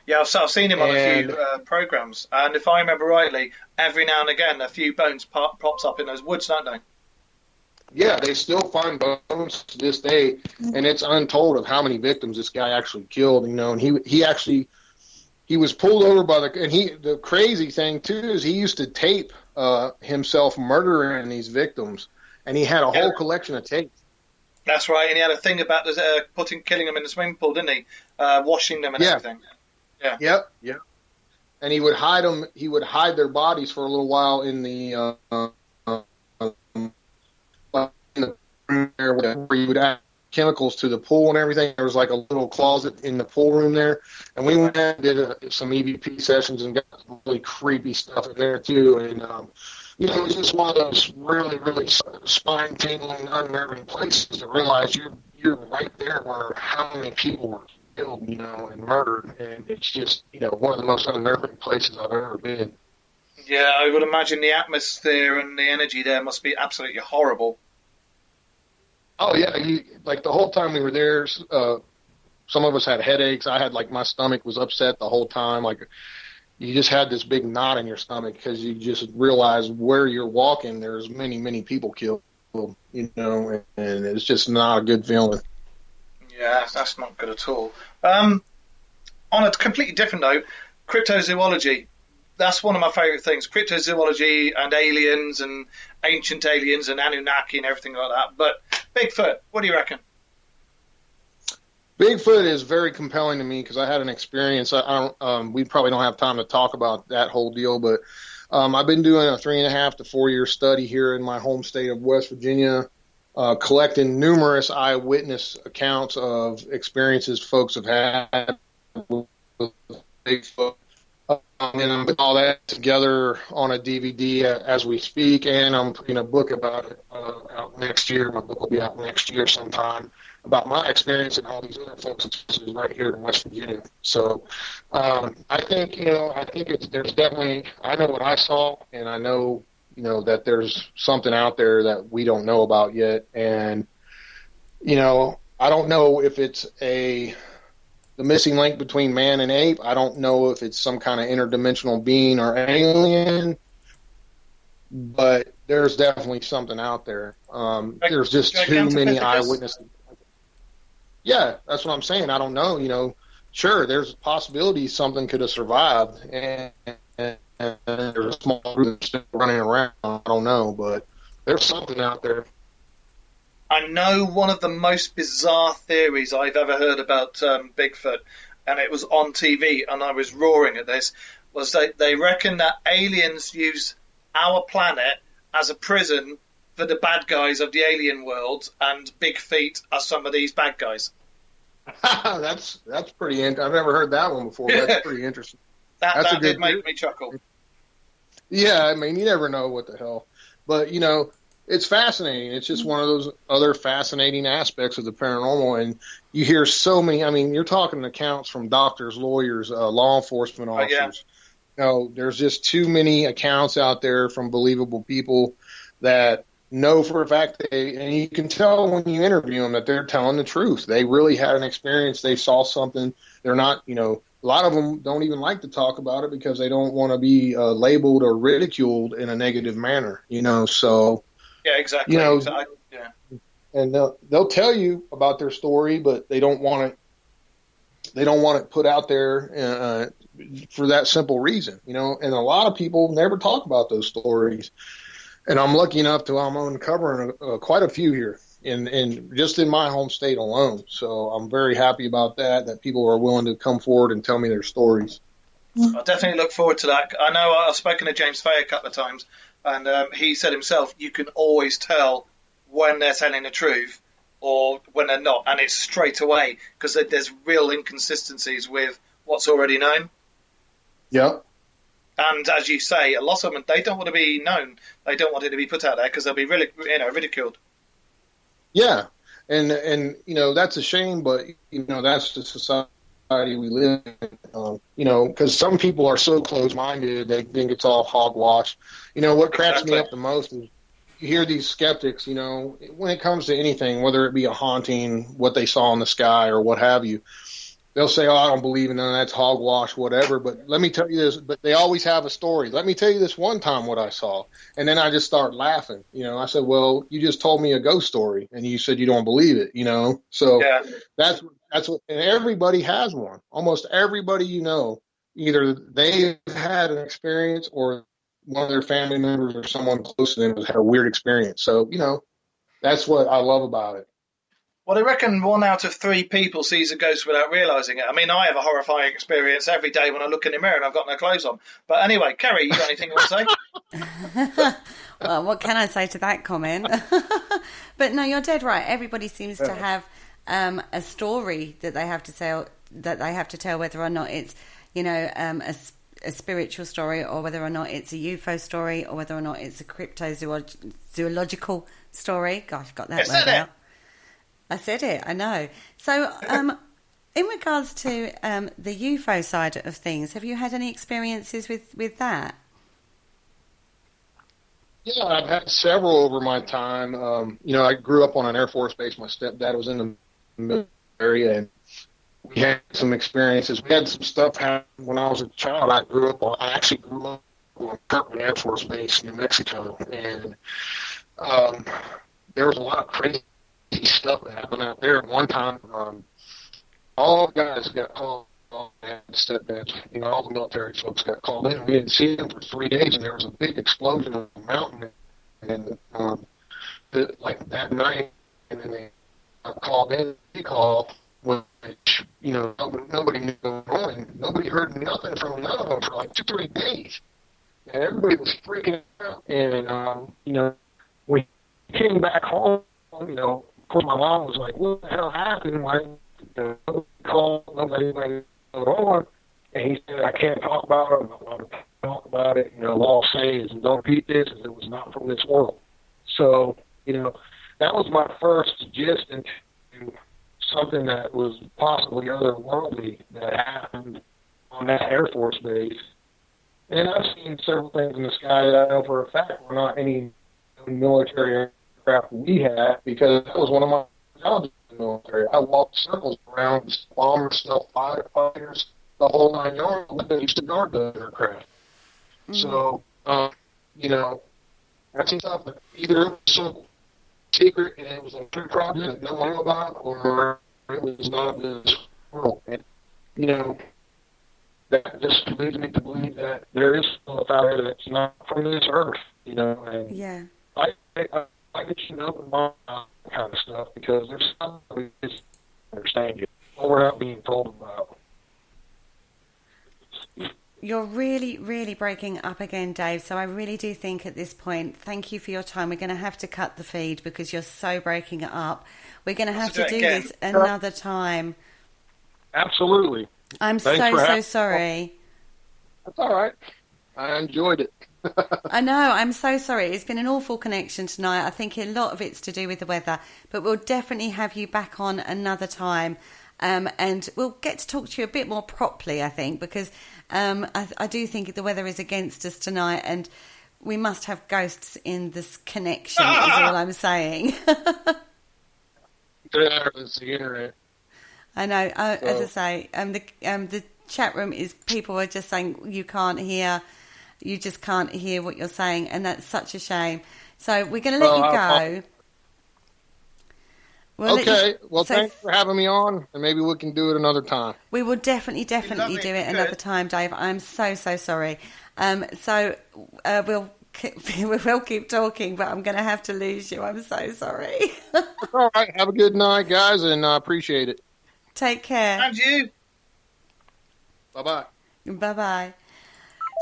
Yeah, I've seen him on a few programs, and if I remember rightly, every now and again, a few bones pops up in those woods, don't they? Yeah, they still find bones to this day, and it's untold of how many victims this guy actually killed. And he was pulled over by the crazy thing too is he used to tape himself murdering these victims, and he had a whole collection of tapes. That's right, and he had a thing about killing them in the swimming pool, didn't he? Washing them and everything. Yeah. Yep. And he would hide them. He would hide their bodies for a little while in the room there where he would add chemicals to the pool and everything. There was like a little closet in the pool room there, and we went and did some EVP sessions and got some really creepy stuff in there too. And it was just one of those really, really spine-tingling, unnerving places to realize you're right there where how many people were killed, and murdered, and it's just one of the most unnerving places I've ever been. Yeah, I would imagine the atmosphere and the energy there must be absolutely horrible. Oh, yeah. The whole time we were there, some of us had headaches. I had, my stomach was upset the whole time. You just had this big knot in your stomach because you just realize where you're walking, there's many, many people killed, and it's just not a good feeling. Yeah, that's not good at all. On a completely different note, cryptozoology. That's one of my favourite things. Cryptozoology and aliens and ancient aliens and Anunnaki and everything like that. But Bigfoot, what do you reckon? Bigfoot is very compelling to me because I had an experience. We probably don't have time to talk about that whole deal, but I've been doing a 3.5 to 4 year study here in my home state of West Virginia, collecting numerous eyewitness accounts of experiences folks have had with Bigfoot. And I'm putting all that together on a DVD as we speak, and I'm putting a book about it out next year. My book will be out next year sometime about my experience and all these other folks' experiences right here in West Virginia. So I think there's definitely, I know what I saw, and I know, that there's something out there that we don't know about yet. And, I don't know if it's the missing link between man and ape. I don't know if it's some kind of interdimensional being or alien, but there's definitely something out there. There's just too many eyewitnesses. Yeah, that's what I'm saying. I don't know. sure, there's a possibility something could have survived, and there's a small group still running around. I don't know, but there's something out there. I know one of the most bizarre theories I've ever heard about Bigfoot, and it was on TV, and I was roaring at this, was they reckon that aliens use our planet as a prison for the bad guys of the alien world, and Big Feet are some of these bad guys. That's pretty I've never heard that one before. That's pretty interesting. That did make me chuckle. Yeah, I mean, you never know what the hell. But, you know, it's fascinating. It's just one of those other fascinating aspects of the paranormal. And you hear so many, I mean, you're talking accounts from doctors, lawyers, law enforcement officers. You know, there's just too many accounts out there from believable people that know for a fact, and you can tell when you interview them that they're telling the truth. They really had an experience. They saw something. They're not, you know, a lot of them don't even like to talk about it because they don't want to be labeled or ridiculed in a negative manner, you know, so. Yeah, exactly. You know, yeah. And they'll tell you about their story, but they don't want it put out there for that simple reason, you know, and a lot of people never talk about those stories. And I'm lucky enough to I'm uncovering quite a few here in just in my home state alone. So I'm very happy about that people are willing to come forward and tell me their stories. I definitely look forward to that. I know I've spoken to James Fay a couple of times, and he said himself, you can always tell when they're telling the truth or when they're not, and it's straight away because there's real inconsistencies with what's already known. Yeah. And as you say, a lot of them, they don't want to be known. They don't want it to be put out there because they'll be really, ridiculed. Yeah, and you know, that's a shame, but you know, that's the society we live in. You know, because some people are so close-minded, they think it's all hogwash. You know, what cracks me up the most is you hear these skeptics, you know, when it comes to anything, whether it be a haunting, what they saw in the sky or what have you. They'll say, oh, I don't believe in none of that's hogwash, whatever. But let me tell you this, but they always have a story. Let me tell you this one time what I saw. And then I just start laughing. You know, I said, well, you just told me a ghost story and you said you don't believe it, you know? So yeah. That's what, and everybody has one. Almost everybody, you know, either they've had an experience or one of their family members or someone close to them has had a weird experience. So, you know, that's what I love about it. Well, they reckon 1 out of 3 people sees a ghost without realising it. I mean, I have a horrifying experience every day when I look in the mirror and I've got no clothes on. But anyway, Kerry, you got anything you want to say? Well, what can I say to that comment? But no, you're dead right. Everybody seems to have a story that they have to tell, whether or not it's, you know, a spiritual story or whether or not it's a UFO story or whether or not it's a cryptozoological story. Gosh, got that word out. I said it, I know. So, in regards to the UFO side of things, have you had any experiences with that? Yeah, I've had several over my time. You know, I grew up on an Air Force base. My stepdad was in the military, and we had some experiences. We had some stuff happen when I was a child. I actually grew up on Kirkland Air Force Base, New Mexico, and there was a lot of crazy stuff that happened out there. At one time, all the guys got called, stepdads, you know, all the military folks got called in. We didn't see them for 3 days, and there was a big explosion on the mountain. And like that night, and then they called in. They called, which, you know, nobody knew what was going on. Nobody heard nothing from none of them for like 2-3 days. And everybody was freaking out. And you know, we came back home. You know, of course, my mom was like, what the hell happened? Why nobody called, nobody went on? And he said, I can't talk about it. I'm not allowed to talk about it. You know, all I'll say is, don't repeat this, as it was not from this world. So, you know, that was my first gist into something that was possibly otherworldly that happened on that Air Force base. And I've seen several things in the sky that I know for a fact were not any military aircraft we had, because that was one of my jobs in the military. I walked circles around bombers, stuff, firefighters, the whole 9 yards. I used to guard the aircraft. Mm-hmm. So, you know, that's stuff that either it was so secret and it was a true project that no one knew about, or it was not this world. And that just leads me to believe that there is stuff out there that's not from this earth, and Yeah. I get about that kind of stuff because there's stuff we just don't understand yet, or we're not being told about. You're really, really breaking up again, Dave. So I really do think at this point, thank you for your time. We're going to have to cut the feed because you're so breaking it up. We're going to have to do this another time. Absolutely. I'm so sorry. That's all right. I enjoyed it. I know, I'm so sorry. It's been an awful connection tonight. I think a lot of it's to do with the weather, but we'll definitely have you back on another time. And we'll get to talk to you a bit more properly, I think, because I do think the weather is against us tonight, and we must have ghosts in this connection, is all I'm saying. It's the internet. I know. As I say, the chat room is people are just saying you just can't hear what you're saying, and that's such a shame. So we're going to let you go. Thanks for having me on, and maybe we can do it another time. We will definitely do it another time, Dave. I'm so sorry. We'll keep talking, but I'm going to have to lose you. I'm so sorry. All right. Have a good night, guys, and I appreciate it. Take care. And you. Bye-bye. Bye-bye.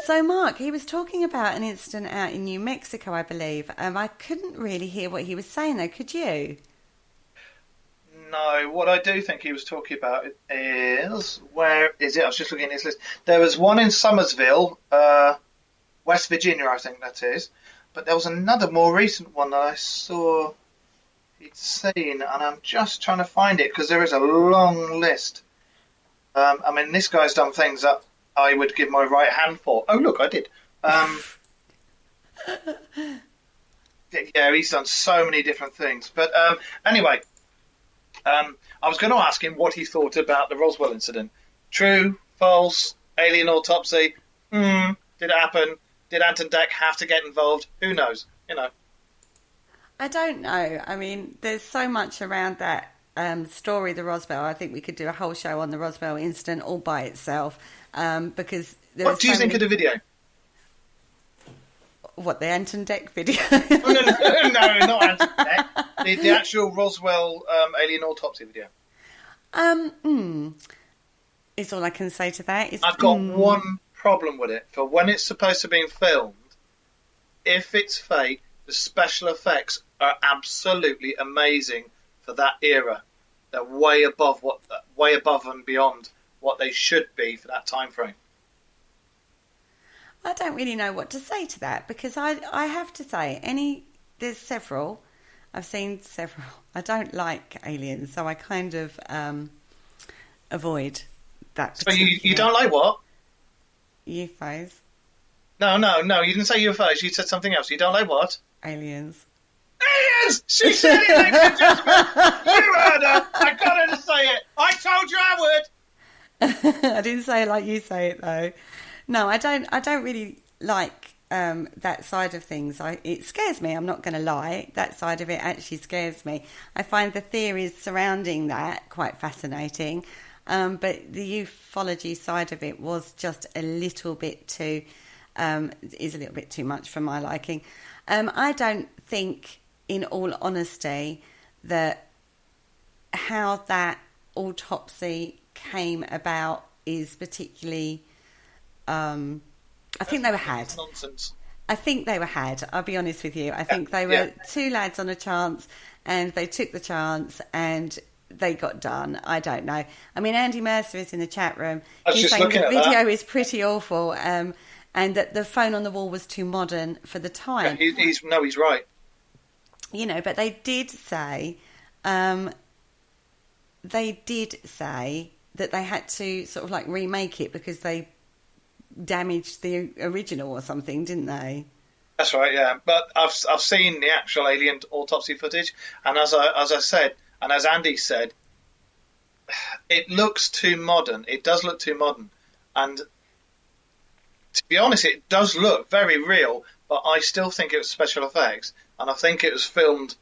So, Mark, he was talking about an incident out in New Mexico, I believe. I couldn't really hear what he was saying, though. Could you? No, what I do think he was talking about is, where is it? I was just looking at his list. There was one in Somersville, West Virginia, I think that is. But there was another more recent one that I saw he'd seen, and I'm just trying to find it because there is a long list. I mean, this guy's done things that I would give my right hand for. Oh, look, I did. Yeah, he's done so many different things. But anyway, I was going to ask him what he thought about the Roswell incident. True, false, alien autopsy? Did it happen? Did Anton Deck have to get involved? Who knows? I don't know. I mean, there's so much around that story, the Roswell. I think we could do a whole show on the Roswell incident all by itself. Because what do you think of the video? What, the Anton Deck video? No, not Anton Deck. The actual Roswell alien autopsy video. Is all I can say to that. I've got one problem with it. For when it's supposed to be filmed, if it's fake, the special effects are absolutely amazing for that era. They're way above and beyond what they should be for that time frame. I don't really know what to say to that because I have to say there's several. I've seen several. I don't like aliens, so I kind of avoid that. So you don't like what? UFOs. No, you didn't say UFOs. You said something else. You don't like what? Aliens. Aliens! She said it, ladies and gentlemen. You heard her. I got her to say it. I told you I would. I didn't say it like you say it though. No, I don't really like that side of things. It scares me. I'm not going to lie. That side of it actually scares me. I find the theories surrounding that quite fascinating. But the ufology side of it was just a little bit too much for my liking. I don't think, in all honesty, that how that autopsy came about is particularly. I think they were had. Nonsense. I think they were had. I'll be honest with you. I think they were two lads on a chance, and they took the chance, and they got done. I don't know. I mean, Andy Mercer is in the chat room. He's saying the video is pretty awful, and that the phone on the wall was too modern for the time. Yeah, he's right. But they did say that they had to sort of like remake it because they damaged the original or something, didn't they? That's right, yeah. But I've seen the actual alien autopsy footage, and as I said, and as Andy said, it looks too modern. It does look too modern, and to be honest, it does look very real. But I still think it was special effects, and I think it was filmed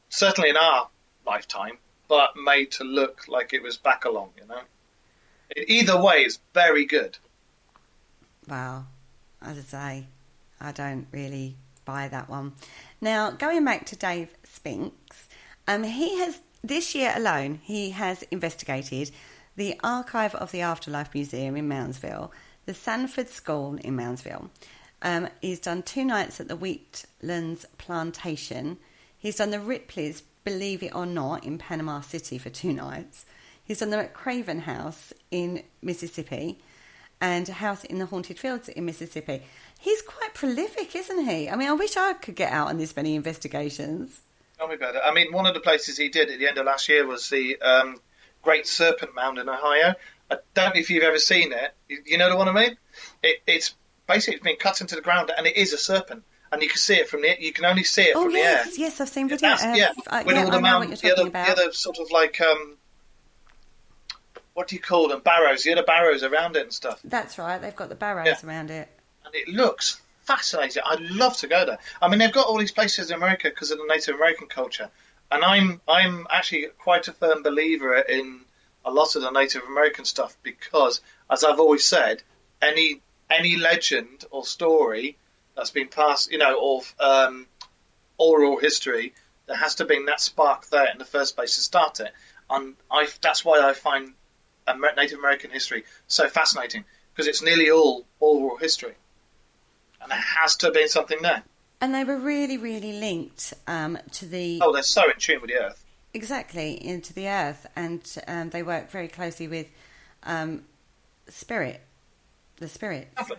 certainly in our lifetime, but made to look like it was back along. Either way, it's very good. Wow. As I say, I don't really buy that one. Now, going back to Dave Spinks, he has, this year alone, he has investigated the Archive of the Afterlife Museum in Moundsville, the Sanford School in Moundsville. He's done 2 nights at the Wheatlands Plantation. He's done the Ripley's Believe It or Not in Panama City for 2 nights. He's done the McCraven House in Mississippi and a house in the Haunted Fields in Mississippi. He's quite prolific, isn't he? I mean, I wish I could get out on this many investigations. Tell me about it. I mean, one of the places he did at the end of last year was the Great Serpent Mound in Ohio. I don't know if you've ever seen it. You know the one I mean? It's basically been cut into the ground, and it is a serpent. And you can see it from the. You can only see it from the air. Yes, I've seen videos. With all the mountains, the other sort of like what do you call them? Barrows. The other barrows around it and stuff. That's right. They've got the barrows around it, and it looks fascinating. I'd love to go there. I mean, they've got all these places in America because of the Native American culture, and I'm actually quite a firm believer in a lot of the Native American stuff because, as I've always said, any legend or story that's been passed, of oral history, there has to be that spark there in the first place to start it. And that's why I find Native American history so fascinating, because it's nearly all oral history. And there has to have been something there. And they were really, really linked to the... Oh, they're so in tune with the earth. Exactly, into the earth. And they work very closely with the spirits. Exactly.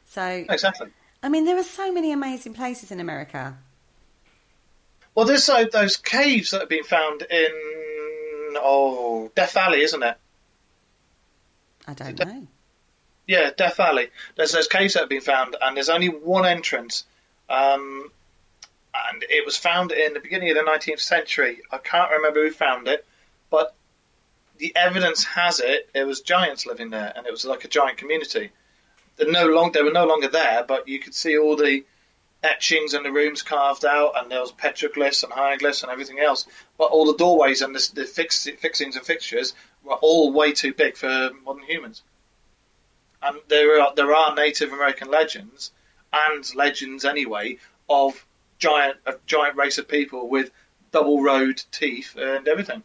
So, exactly. I mean, there are so many amazing places in America. Well, there's those caves that have been found in Death Valley, isn't it? I don't know. Yeah, Death Valley. There's those caves that have been found, and there's only one entrance. And it was found in the beginning of the 19th century. I can't remember who found it, but the evidence has it was giants living there, and it was like a giant community. They were no longer there, but you could see all the etchings and the rooms carved out, and there was petroglyphs and hieroglyphs and everything else. But all the doorways and the fixings and fixtures were all way too big for modern humans. And there are Native American legends, and legends anyway, of a giant race of people with double-rowed teeth and everything.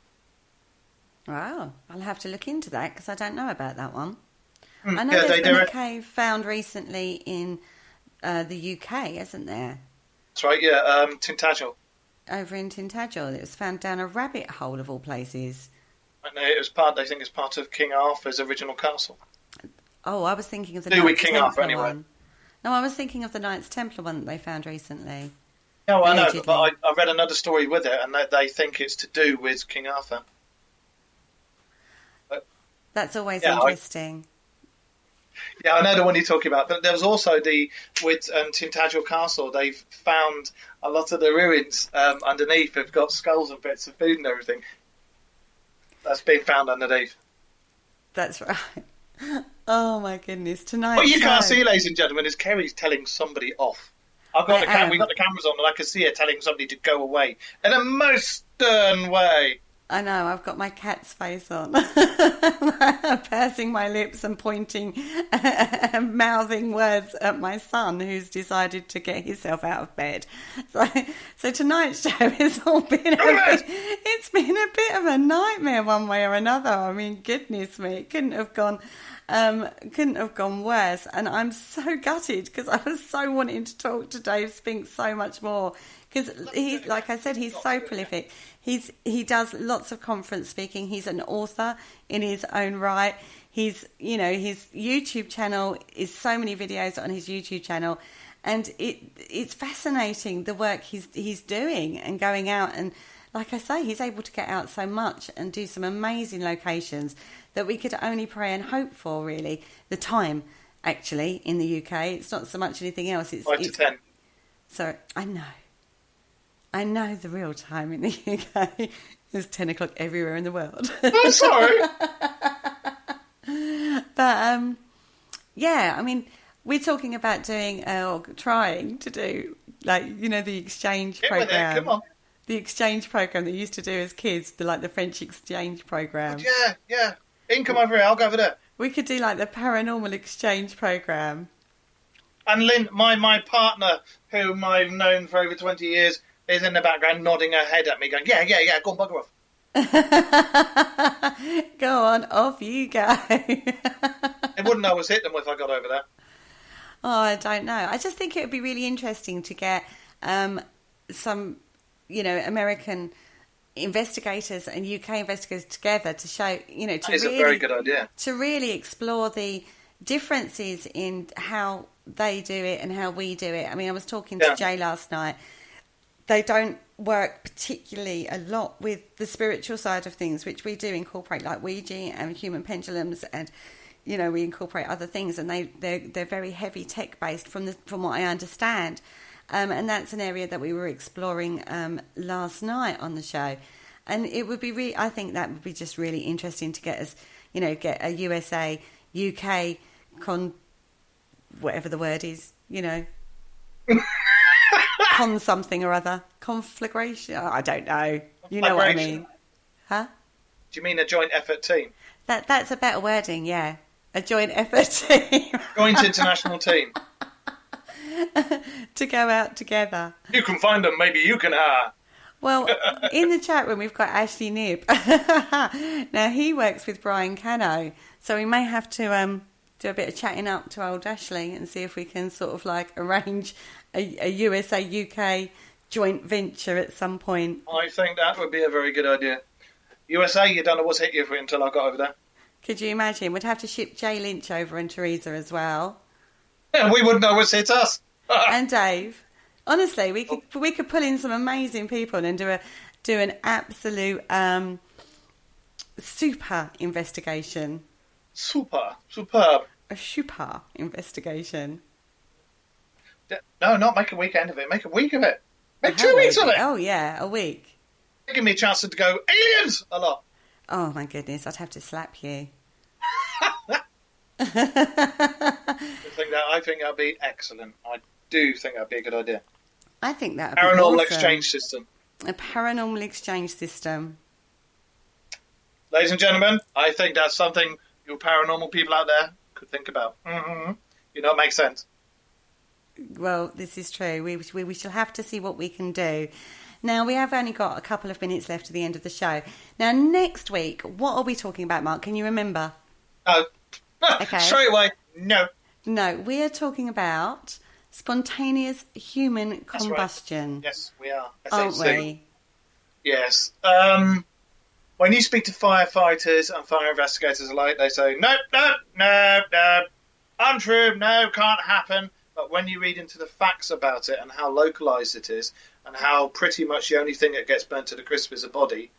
Wow, I'll have to look into that because I don't know about that one. I know there's been a cave found recently in the UK, isn't there? That's right, yeah, Tintagel. Over in Tintagel, it was found down a rabbit hole of all places. And they think it's part of King Arthur's original castle. Oh, I was thinking of the Knights King Templar Arthur, anyway. one. No, I was thinking of the Knights Templar one that they found recently. No, I know, but I read another story with it, and they think it's to do with King Arthur. But, that's always interesting. Yeah, I know the one you're talking about, but there was also with Tintagel Castle, they've found a lot of the ruins underneath have got skulls and bits of food and everything. That's been found underneath. That's right. Oh my goodness! Tonight. What you can't see, ladies and gentlemen, is Kerry's telling somebody off. We've got the cameras on, and I can see her telling somebody to go away in a most stern way. I know, I've got my cat's face on, pursing my lips and pointing, mouthing words at my son, who's decided to get himself out of bed. So tonight's show has all been it's been a bit of a nightmare one way or another. I mean, goodness me, it couldn't have gone worse. And I'm so gutted because I was so wanting to talk to Dave Spinks so much more. Because he's, like I said, he's so prolific. He does lots of conference speaking. He's an author in his own right. His YouTube channel is so many videos on his YouTube channel, and it's fascinating the work he's doing and going out. And like I say, he's able to get out so much and do some amazing locations that we could only pray and hope for. Really, the time actually in the UK, it's not so much anything else. It's 5 to 10. So I know the real time in the UK is 10 o'clock everywhere in the world. I'm sorry. But, yeah, I mean, we're talking about doing, or trying to do, the exchange program. Come on. The exchange program that we used to do as kids, the French exchange program. Yeah. You can come over here. I'll go over there. We could do like the paranormal exchange program. And Lynn, my partner, whom I've known for over 20 years, is in the background nodding her head at me, going, yeah, go on, bugger off. Go on, off you go. They wouldn't know I was hitting them if I got over there. Oh, I don't know. I just think it would be really interesting to get some, American investigators and UK investigators together to show, That is a very good idea. To really explore the differences in how they do it and how we do it. I mean, I was talking to Jay last night. They don't work particularly a lot with the spiritual side of things, which we do incorporate, like Ouija and human pendulums, and we incorporate other things, and they're very heavy tech based from what I understand, and that's an area that we were exploring last night on the show, and it would be I think that would be just really interesting to get us, get a USA UK whatever the word is, con something or other. Conflagration? I don't know. You know what I mean. Huh? Do you mean a joint effort team? That's a better wording, yeah. A joint effort team. Joint international team. To go out together. You can find them, maybe you can hire. Well, in the chat room we've got Ashley Knibb. Now he works with Brian Cano, so we may have to do a bit of chatting up to old Ashley and see if we can sort of like arrange a USA UK joint venture at some point. I think that would be a very good idea. USA, you don't know what's hit you until I got over there. Could you imagine? We'd have to ship Jay Lynch over and Teresa as well. Yeah, we wouldn't know what's hit us. And Dave. Honestly, we could pull in some amazing people and do an absolute super investigation. Superb. A super investigation. No, not make a weekend of it. Make a week of it. Make 2 weeks of it. Oh, yeah, a week. Give me a chance to go, aliens, a lot. Oh, my goodness, I'd have to slap you. I think that'd be excellent. I do think that'd be a good idea. I think that would be Paranormal awesome. exchange system. A paranormal exchange system. Ladies and gentlemen, I think that's something you paranormal people out there could think about. Mm-hmm. It makes sense. Well, this is true. We shall have to see what we can do. Now, we have only got a couple of minutes left to the end of the show. Now, next week, what are we talking about, Mark? Can you remember? Oh, okay. Straight away, no. No, we are talking about spontaneous human combustion. Right. Yes, we are. Aren't we? Yes. When you speak to firefighters and fire investigators alike, they say, no, untrue, no, can't happen. But when you read into the facts about it and how localised it is and how pretty much the only thing that gets burnt to the crisp is a body,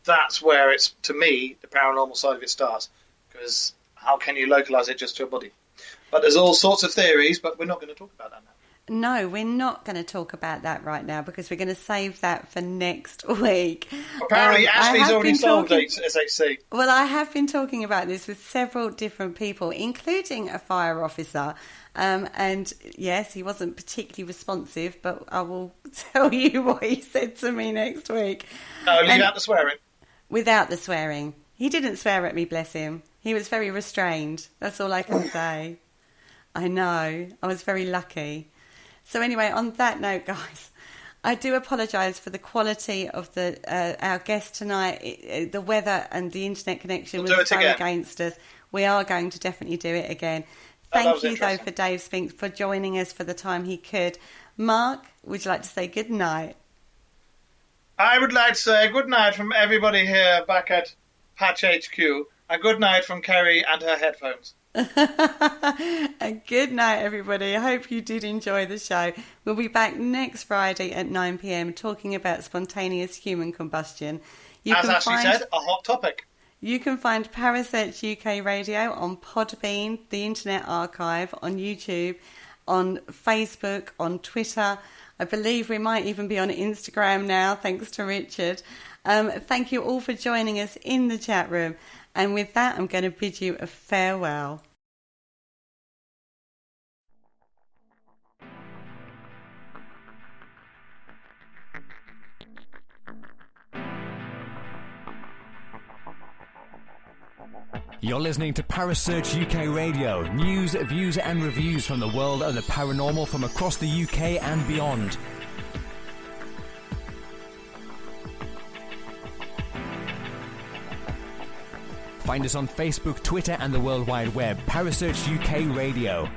that's where it's, to me, the paranormal side of it starts. Because how can you localise it just to a body? But there's all sorts of theories, but we're not going to talk about that now. No, we're not going to talk about that right now because we're going to save that for next week. Apparently, Ashley's already solved SHC. Well, I have been talking about this with several different people, including a fire officer. And yes, he wasn't particularly responsive, but I will tell you what he said to me next week. No, leave out the swearing. Without the swearing. He didn't swear at me, bless him. He was very restrained. That's all I can say. I know. I was very lucky. So anyway, on that note, guys, I do apologise for the quality of our guest tonight. The weather and the internet connection was so against us. We are going to definitely do it again. Thank you, though, for Dave Spinks for joining us for the time he could. Mark, would you like to say good night? I would like to say good night from everybody here back at Patch HQ. A good night from Kerry and her headphones. And good night, everybody. I hope you did enjoy the show. We'll be back next Friday at 9 p.m. talking about spontaneous human combustion. As Ashley said, a hot topic. You can find Parasearch UK Radio on Podbean, the Internet Archive, on YouTube, on Facebook, on Twitter. I believe we might even be on Instagram now, thanks to Richard. Thank you all for joining us in the chat room. And with that, I'm going to bid you a farewell. You're listening to Parasearch UK Radio, news, views and reviews from the world of the paranormal from across the UK and beyond. Find us on Facebook, Twitter and the World Wide Web. Parasearch UK Radio.